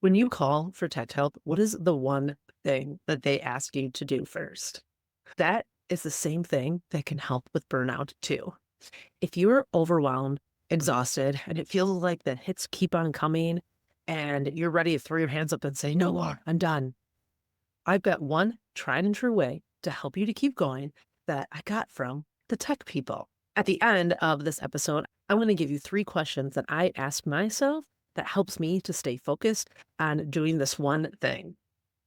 When you call for tech help, what is the one thing that they ask you to do first? That is the same thing that can help with burnout too. If you're overwhelmed, exhausted, and it feels like the hits keep on coming and you're ready to throw your hands up and say, no more, I'm done. I've got one tried and true way to help you to keep going that I got from the tech people. At the end of this episode, I'm going to give you 3 questions that I ask myself that helps me to stay focused on doing this one thing.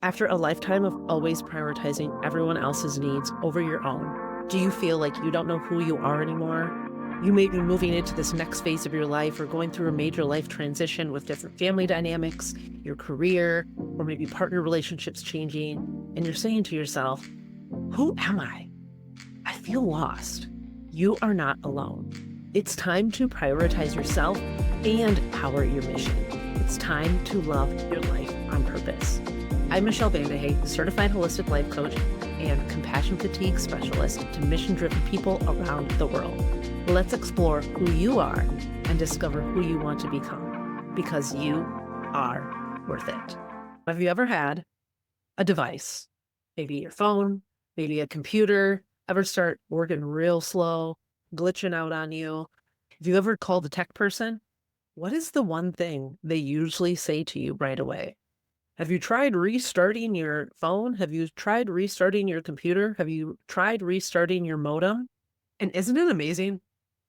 After a lifetime of always prioritizing everyone else's needs over your own, do you feel like you don't know who you are anymore? You may be moving into this next phase of your life or going through a major life transition with different family dynamics, your career, or maybe partner relationships changing, and you're saying to yourself, who am I? I feel lost. You are not alone. It's time to prioritize yourself and power your mission. It's time to love your life on purpose. I'm Michelle Vandehay, certified holistic life coach and compassion fatigue specialist to mission-driven people around the world. Let's explore who you are and discover who you want to become because you are worth it. Have you ever had a device, maybe your phone, maybe a computer, ever start working real slow, glitching out on you? Have you ever called a tech person? What is the one thing they usually say to you right away? Have you tried restarting your phone? Have you tried restarting your computer? Have you tried restarting your modem? And isn't it amazing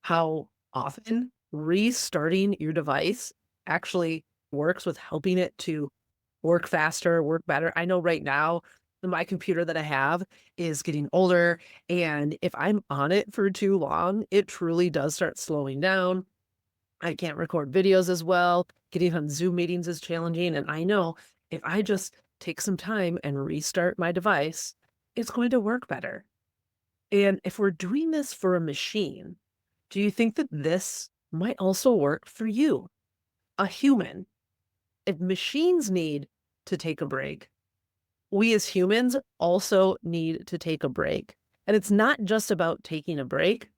how often restarting your device actually works with helping it to work faster, work better? I know right now, my computer that I have is getting older, and if I'm on it for too long, it truly does start slowing down. I can't record videos as well. Getting on Zoom meetings is challenging. And I know if I just take some time and restart my device, it's going to work better. And if we're doing this for a machine, do you think that this might also work for you, a human? If machines need to take a break, we as humans also need to take a break. And it's not just about taking a break,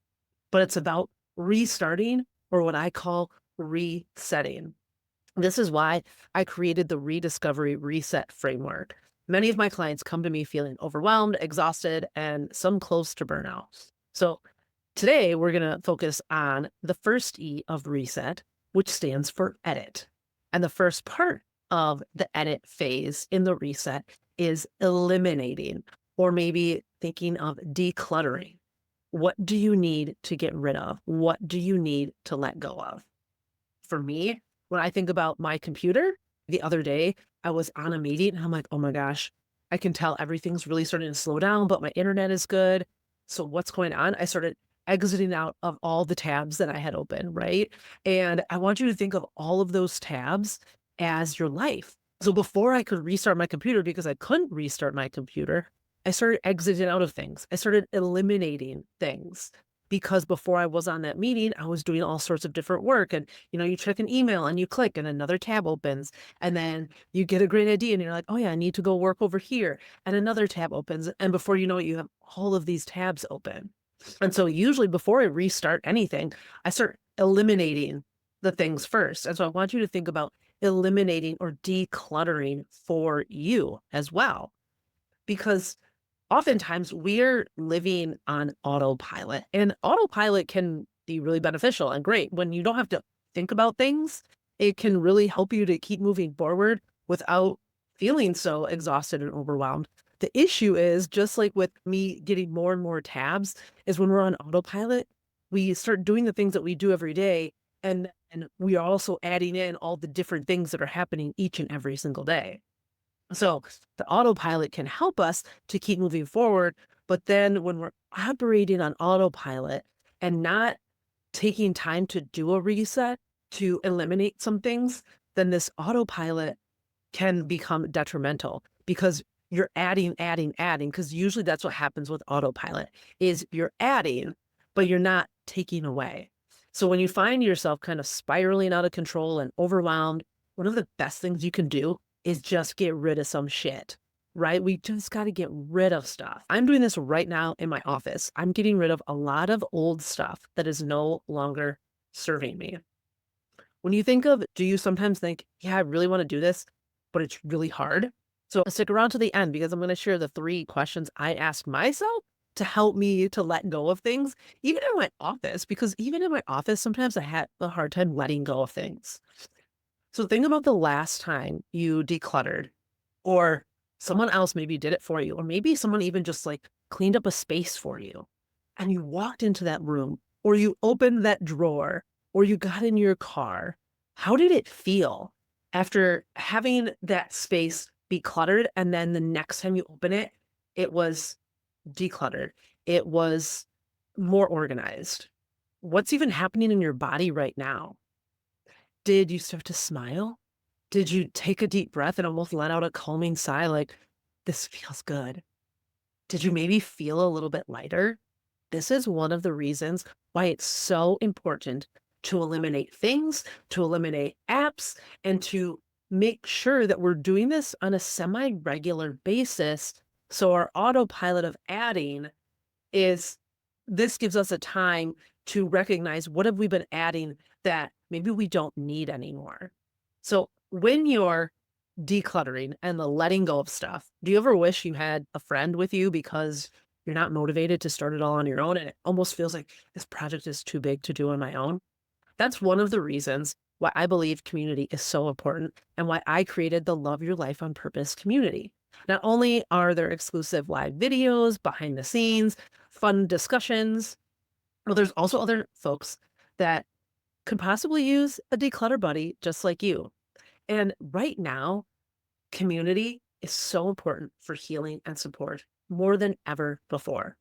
but it's about restarting, or what I call resetting. This is why I created the Rediscovery RESET Framework. Many of my clients come to me feeling overwhelmed, exhausted, and some close to burnout. So today we're going to focus on the first E of reset, which stands for edit. And the first part of the edit phase in the reset is eliminating, or maybe thinking of decluttering. What do you need to get rid of? What do you need to let go of? For me, when I think about my computer, the other day I was on a meeting and I'm like, oh my gosh, I can tell everything's really starting to slow down, but my internet is good. So what's going on? I started exiting out of all the tabs that I had open, right? And I want you to think of all of those tabs as your life. So before I could restart my computer, because I couldn't restart my computer, I started exiting out of things. I started eliminating things because before I was on that meeting, I was doing all sorts of different work. And, you check an email and you click and another tab opens, and then you get a great idea and you're like, oh yeah, I need to go work over here. And another tab opens. And before you know it, you have all of these tabs open. And so usually before I restart anything, I start eliminating the things first. And so I want you to think about eliminating or decluttering for you as well, because oftentimes we're living on autopilot, and autopilot can be really beneficial and great. When you don't have to think about things, it can really help you to keep moving forward without feeling so exhausted and overwhelmed. The issue is, just like with me getting more and more tabs, is when we're on autopilot, we start doing the things that we do every day, and we are also adding in all the different things that are happening each and every single day. So the autopilot can help us to keep moving forward. But then when we're operating on autopilot and not taking time to do a reset to eliminate some things, then this autopilot can become detrimental because you're adding, because usually that's what happens with autopilot is you're adding, but you're not taking away. So when you find yourself kind of spiraling out of control and overwhelmed, one of the best things you can do is just get rid of some shit, right? We just got to get rid of stuff. I'm doing this right now in my office. I'm getting rid of a lot of old stuff that is no longer serving me. When you think of, do you sometimes think, yeah, I really want to do this, but it's really hard. So stick around to the end because I'm going to share the 3 questions I ask myself to help me to let go of things, even in my office, because even in my office, sometimes I had a hard time letting go of things. So think about the last time you decluttered, or someone else maybe did it for you, or maybe someone even just like cleaned up a space for you and you walked into that room, or you opened that drawer, or you got in your car. How did it feel after having that space be cluttered? And then the next time you open it, it was decluttered. It was more organized. What's even happening in your body right now? Did you start to smile? Did you take a deep breath and almost let out a calming sigh like, this feels good? Did you maybe feel a little bit lighter? This is one of the reasons why it's so important to eliminate things, to eliminate apps, and to make sure that we're doing this on a semi-regular basis. So our autopilot of adding is this gives us a time to recognize what have we been adding that maybe we don't need anymore. So when you're decluttering and the letting go of stuff, do you ever wish you had a friend with you because you're not motivated to start it all on your own and it almost feels like this project is too big to do on my own? That's one of the reasons why I believe community is so important and why I created the Love Your Life on Purpose community. Not only are there exclusive live videos, behind the scenes, fun discussions, but there's also other folks that could possibly use a declutter buddy just like you. And right now, community is so important for healing and support more than ever before.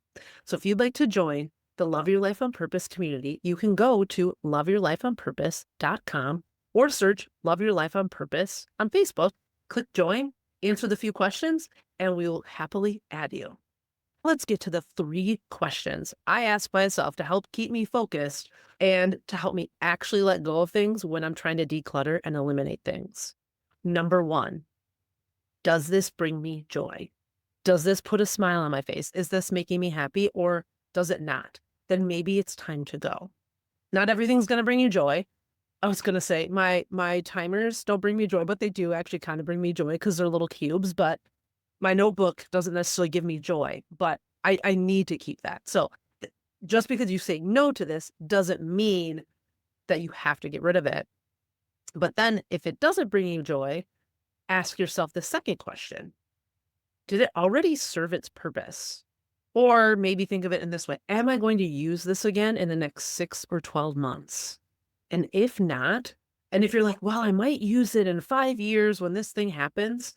So if you'd like to join the Love Your Life on Purpose community, you can go to loveyourlifeonpurpose.com or search Love Your Life on Purpose on Facebook. Click join, answer the few questions, and we will happily add you. Let's get to the 3 questions I ask myself to help keep me focused and to help me actually let go of things when I'm trying to declutter and eliminate things. Number 1, does this bring me joy? Does this put a smile on my face? Is this making me happy or does it not? Then maybe it's time to go. Not everything's going to bring you joy. I was going to say my timers don't bring me joy, but they do actually kind of bring me joy because they're little cubes, but my notebook doesn't necessarily give me joy, but I need to keep that. So just because you say no to this doesn't mean that you have to get rid of it. But then if it doesn't bring you joy, ask yourself the second question. Did it already serve its purpose? Or maybe think of it in this way. Am I going to use this again in the next 6 or 12 months? And if not, and if you're like, well, I might use it in 5 years when this thing happens,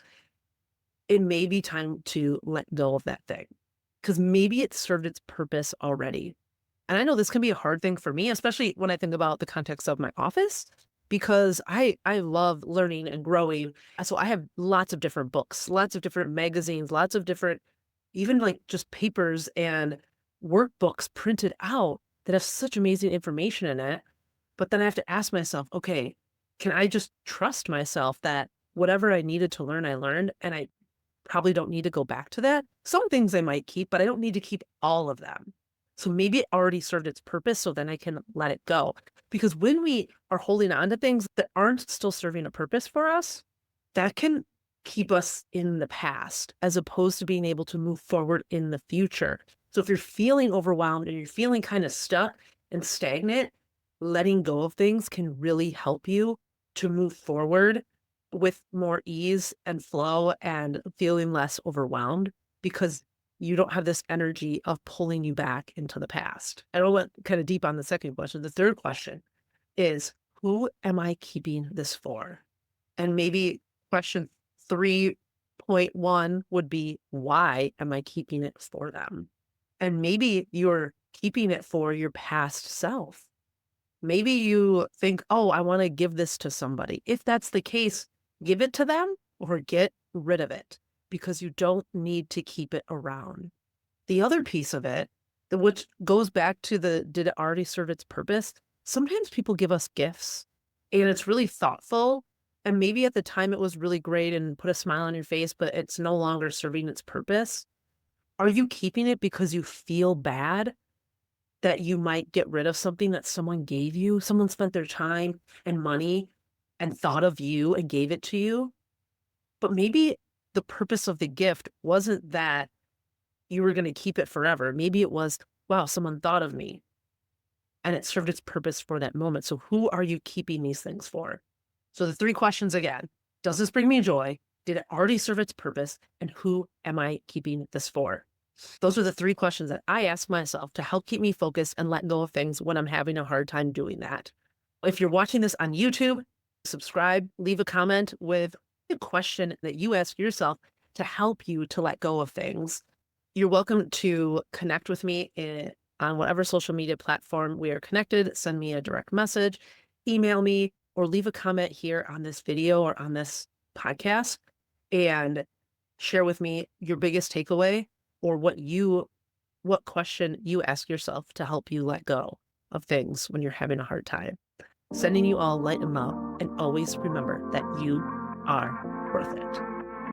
it may be time to let go of that thing because maybe it served its purpose already. And I know this can be a hard thing for me, especially when I think about the context of my office, because I love learning and growing. And so I have lots of different books, lots of different magazines, lots of different, even like just papers and workbooks printed out that have such amazing information in it. But then I have to ask myself, okay, can I just trust myself that whatever I needed to learn, I learned, and I probably don't need to go back to that. Some things I might keep, but I don't need to keep all of them. So maybe it already served its purpose, so then I can let it go. Because when we are holding on to things that aren't still serving a purpose for us, that can keep us in the past as opposed to being able to move forward in the future. So if you're feeling overwhelmed and you're feeling kind of stuck and stagnant, letting go of things can really help you to move forward with more ease and flow and feeling less overwhelmed because you don't have this energy of pulling you back into the past. I don't went kind of deep on the second question. The third question is, who am I keeping this for? And maybe question 3.1 would be, why am I keeping it for them? And maybe you're keeping it for your past self. Maybe you think, oh, I want to give this to somebody. If that's the case, give it to them or get rid of it because you don't need to keep it around. The other piece of it, which goes back to did it already serve its purpose? Sometimes people give us gifts and it's really thoughtful. And maybe at the time it was really great and put a smile on your face, but it's no longer serving its purpose. Are you keeping it because you feel bad that you might get rid of something that someone gave you? Someone spent their time and money and thought of you and gave it to you? But maybe the purpose of the gift wasn't that you were going to keep it forever. Maybe it was, wow, someone thought of me and it served its purpose for that moment. So who are you keeping these things for? So the three questions again: does this bring me joy? Did it already serve its purpose? And who am I keeping this for? Those are the three questions that I ask myself to help keep me focused and let go of things when I'm having a hard time doing that. If you're watching this on YouTube, subscribe, leave a comment with a question that you ask yourself to help you to let go of things. You're welcome to connect with me on whatever social media platform we are connected. Send me a direct message, email me, or leave a comment here on this video or on this podcast and share with me your biggest takeaway or what question you ask yourself to help you let go of things when you're having a hard time. Sending you all light and love, and always remember that you are worth it.